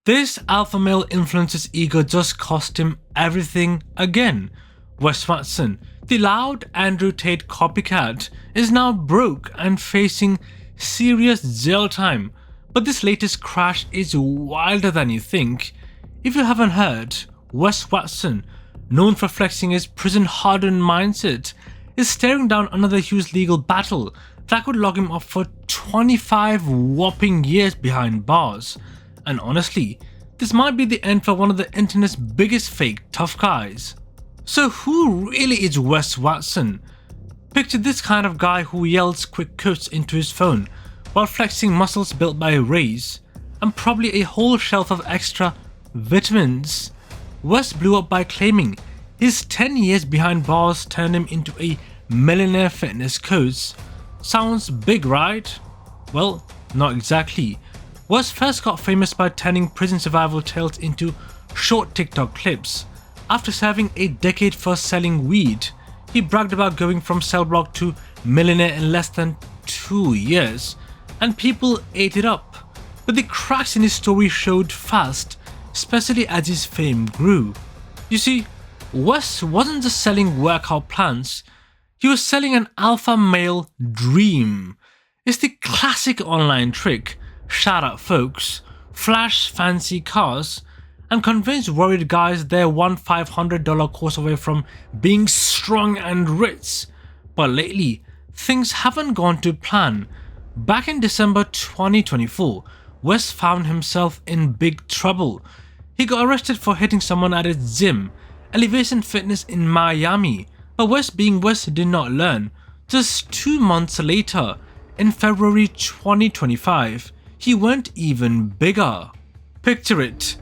This alpha male influencer's ego just cost him everything again. Wes Watson, the loud Andrew Tate copycat, is now broke and facing serious jail time. But this latest crash is wilder than you think. If you haven't heard, Wes Watson, known for flexing his prison-hardened mindset, is staring down another huge legal battle that could lock him up for 25 whopping years behind bars. And honestly, this might be the end for one of the internet's biggest fake tough guys. So who really is Wes Watson? Picture this kind of guy who yells quick quotes into his phone while flexing muscles built by rays, and probably a whole shelf of extra vitamins. Wes blew up by claiming his 10 years behind bars turned him into a millionaire fitness coach. Sounds big, right? Well, not exactly. Wes first got famous by turning prison survival tales into short TikTok clips. After serving a decade for selling weed, he bragged about going from cell block to millionaire in less than 2 years, and people ate it up. But the cracks in his story showed fast, especially as his fame grew. You see, Wes wasn't just selling workout plans, he was selling an alpha male dream. It's the classic online trick: shout out folks, flash fancy cars, and convince worried guys they're one $500 course away from being strong and rich. But lately, things haven't gone to plan. Back in December 2024, Wes found himself in big trouble. He got arrested for hitting someone at his gym, Elevation Fitness in Miami. But Wes being Wes did not learn. Just 2 months later, in February 2025, he went even bigger. Picture it.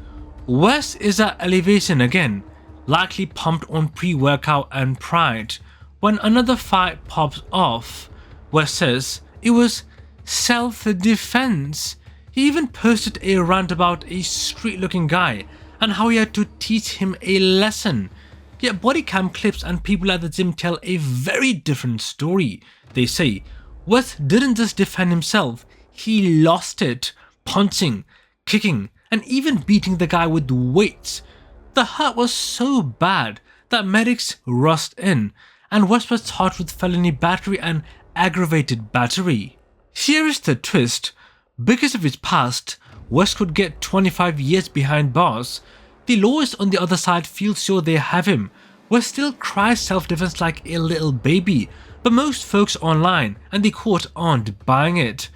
Wes is at Elevation again, likely pumped on pre-workout and pride, when another fight pops off. Wes says it was self-defense. He even posted a rant about a street-looking guy and how he had to teach him a lesson. Yet body cam clips and people at the gym tell a very different story. They say Wes didn't just defend himself, he lost it, punching, kicking, and even beating the guy with weights. The hurt was so bad that medics rushed in, and Wes was charged with felony battery and aggravated battery. Here is the twist: because of his past, Wes could get 25 years behind bars. The lawyers on the other side feel sure they have him. Wes still cries self-defense like a little baby, but most folks online and the court aren't buying it.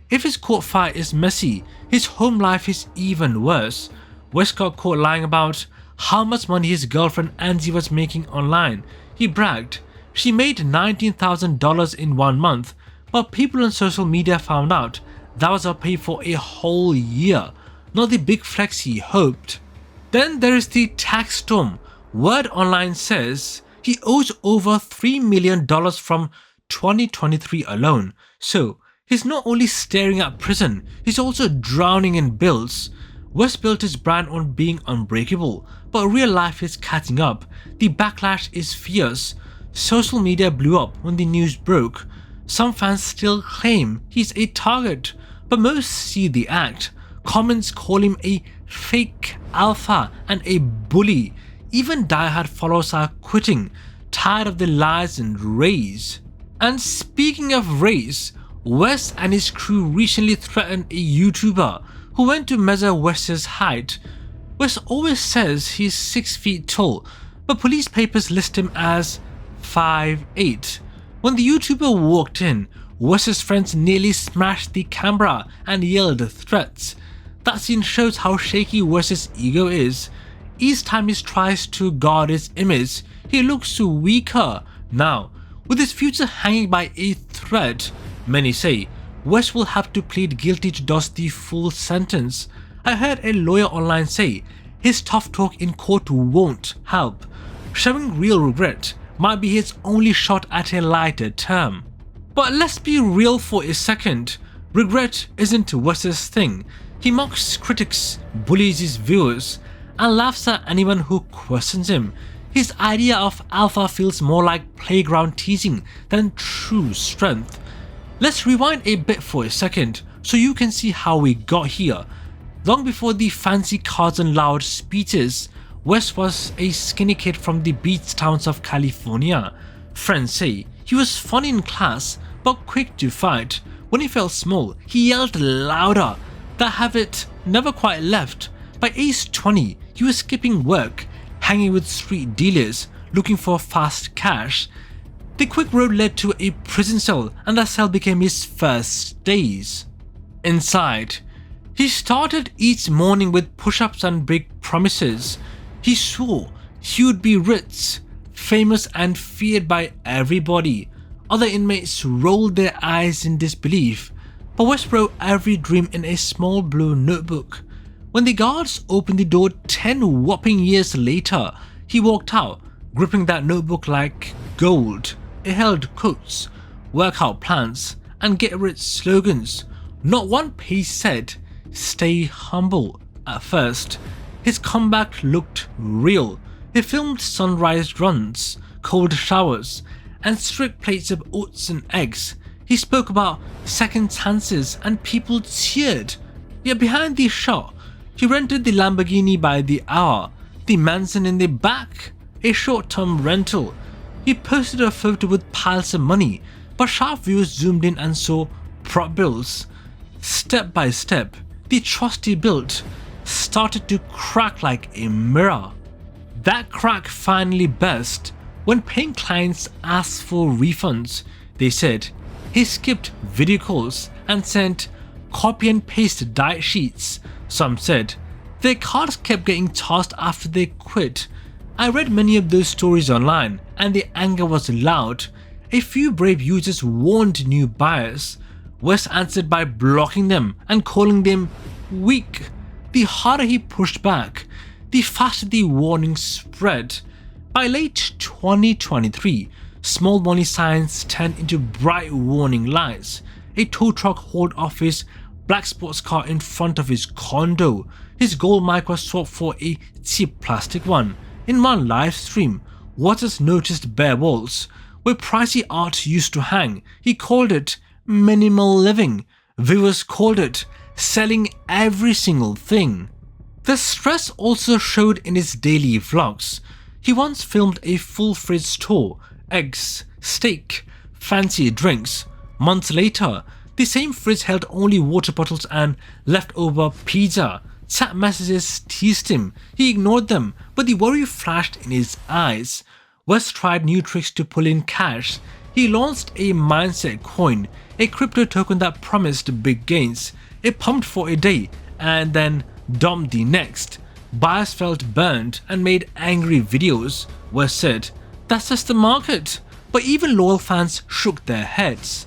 If his court fight is messy, his home life is even worse. Wes got caught lying about how much money his girlfriend Angie was making online. He bragged she made $19,000 in 1 month, but people on social media found out that was her pay for a whole year, not the big flex he hoped. Then there is the tax storm. Word Online says he owes over $3 million from 2023 alone. So he's not only staring at prison, he's also drowning in bills. Wes built his brand on being unbreakable, but real life is catching up. The backlash is fierce. Social media blew up when the news broke. Some fans still claim he's a target, but most see the act. Comments call him a fake alpha and a bully. Even diehard followers are quitting, tired of the lies and rays. And speaking of rays, Wes and his crew recently threatened a YouTuber who went to measure Wes's height. Wes always says he's 6 feet tall, but police papers list him as 5'8". When the YouTuber walked in, Wes's friends nearly smashed the camera and yelled threats. That scene shows how shaky Wes's ego is. Each time he tries to guard his image, he looks weaker. Now, with his future hanging by a thread, many say Wes will have to plead guilty to dodge the full sentence. I heard a lawyer online say his tough talk in court won't help. Showing real regret might be his only shot at a lighter term. But let's be real for a second. Regret isn't Wes's thing. He mocks critics, bullies his viewers, and laughs at anyone who questions him. His idea of alpha feels more like playground teasing than true strength. Let's rewind a bit for a second so you can see how we got here. Long before the fancy cars and loud speeches, Wes was a skinny kid from the beach towns of California. Friends say he was funny in class but quick to fight. When he felt small, he yelled louder. That habit never quite left. By age 20, he was skipping work, hanging with street dealers, looking for fast cash. The quick road led to a prison cell, and that cell became his first days. Inside, he started each morning with push-ups and big promises. He swore he would be rich, famous and feared by everybody. Other inmates rolled their eyes in disbelief, but Wes wrote every dream in a small blue notebook. When the guards opened the door 10 whopping years later, he walked out, gripping that notebook like gold. It held quotes, workout plans, and get-rich slogans. Not one page said, "Stay humble." At first, his comeback looked real. He filmed sunrise runs, cold showers, and strict plates of oats and eggs. He spoke about second chances and people cheered. Yet behind the shot, he rented the Lamborghini by the hour, the mansion in the back, a short-term rental. He posted a photo with piles of money, but sharp viewers zoomed in and saw prop bills. Step by step, the trust he built started to crack like a mirror. That crack finally burst when paying clients asked for refunds. They said he skipped video calls and sent copy and paste diet sheets. Some said their cards kept getting tossed after they quit. I read many of those stories online, and the anger was loud. A few brave users warned new buyers. Wes answered by blocking them and calling them weak. The harder he pushed back, the faster the warning spread. By late 2023, small money signs turned into bright warning lights. A tow truck hauled off his black sports car in front of his condo. His gold mic was swapped for a cheap plastic one. In one live stream, Waters noticed bare walls where pricey art used to hang. He called it minimal living. Viewers called it selling every single thing. The stress also showed in his daily vlogs. He once filmed a full fridge tour, eggs, steak, fancy drinks. Months later, the same fridge held only water bottles and leftover pizza. Chat messages teased him. He ignored them, but the worry flashed in his eyes. Wes tried new tricks to pull in cash. He launched a mindset coin, a crypto token that promised big gains. It pumped for a day and then dumped the next. Buyers felt burned and made angry videos. Wes said, "That's just the market." But even loyal fans shook their heads.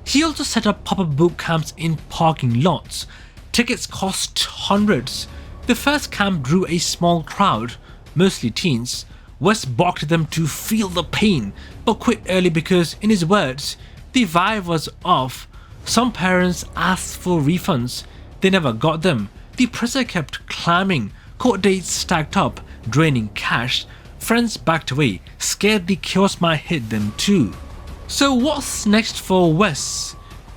He also set up pop-up boot camps in parking lots. Tickets cost hundreds. The first camp drew a small crowd, mostly teens. Wes balked them to feel the pain, but quit early because, in his words, the vibe was off. Some parents asked for refunds. They never got them. The pressure kept climbing. Court dates stacked up, draining cash. Friends backed away, scared the chaos might hit them too. So what's next for Wes?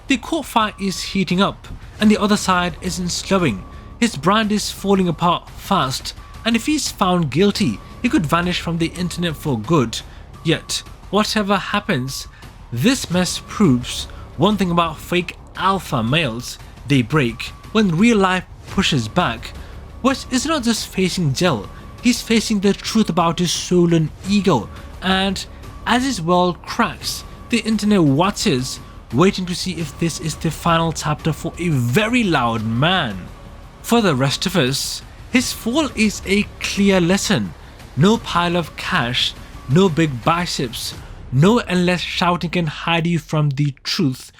The court fight is heating up, and the other side isn't slowing. His brand is falling apart fast, and if he's found guilty, he could vanish from the internet for good. Yet, whatever happens, this mess proves one thing about fake alpha males: they break when real life pushes back. Wes is not just facing jail, he's facing the truth about his stolen ego, and as his world cracks, the internet watches, waiting to see if this is the final chapter for a very loud man. For the rest of us, his fall is a clear lesson. No pile of cash, no big biceps, no endless shouting can hide you from the truth.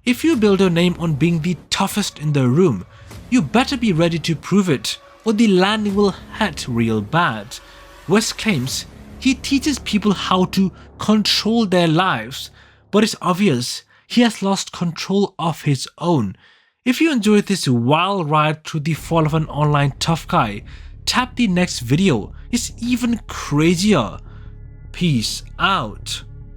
If you build your name on being the toughest in the room, you better be ready to prove it, or the landing will hurt real bad. Wes claims he teaches people how to control their lives, but it's obvious he has lost control of his own. If you enjoyed this wild ride through the fall of an online tough guy, tap the next video. It's even crazier. Peace out.